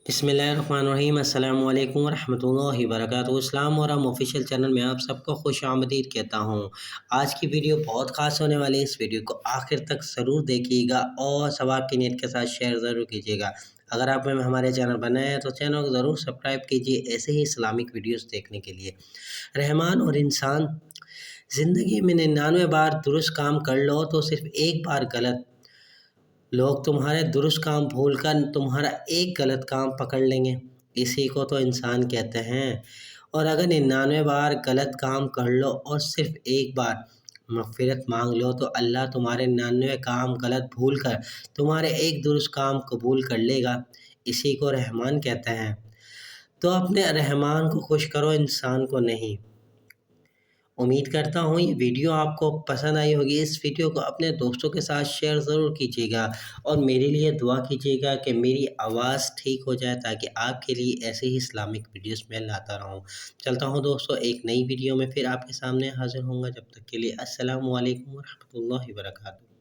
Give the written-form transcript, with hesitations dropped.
بسم اللہ الرحمن الرحیم۔ السلام علیکم ورحمۃ اللہ وبرکاتہ۔ اسلام اور ہم آفیشیل چینل میں آپ سب کو خوش آمدید کہتا ہوں۔ آج کی ویڈیو بہت خاص ہونے والی ہے، اس ویڈیو کو آخر تک ضرور دیکھیے گا اور ثواب کی نیت کے ساتھ شیئر ضرور کیجیے گا۔ اگر آپ نے ہمارے چینل بنائے ہیں تو چینل کو ضرور سبسکرائب کیجیے ایسے ہی اسلامک ویڈیوز دیکھنے کے لیے۔ رحمان اور انسان، زندگی میں 99 بار درست کام کر لو تو صرف ایک بار غلط، لوگ تمہارے درست کام بھول کر تمہارا ایک غلط کام پکڑ لیں گے، اسی کو تو انسان کہتے ہیں۔ اور اگر 99 بار غلط کام کر لو اور صرف ایک بار مغفرت مانگ لو تو اللہ تمہارے 99 کام غلط بھول کر تمہارے ایک درست کام قبول کر لے گا، اسی کو رحمان کہتے ہیں۔ تو اپنے رحمان کو خوش کرو، انسان کو نہیں۔ امید کرتا ہوں یہ ویڈیو آپ کو پسند آئی ہوگی۔ اس ویڈیو کو اپنے دوستوں کے ساتھ شیئر ضرور کیجیے گا اور میرے لیے دعا کیجیے گا کہ میری آواز ٹھیک ہو جائے تاکہ آپ کے لیے ایسے ہی اسلامک ویڈیوز میں لاتا رہوں۔ چلتا ہوں دوستو، ایک نئی ویڈیو میں پھر آپ کے سامنے حاضر ہوں گا۔ جب تک کے لیے السلام علیکم ورحمۃ اللہ وبرکاتہ۔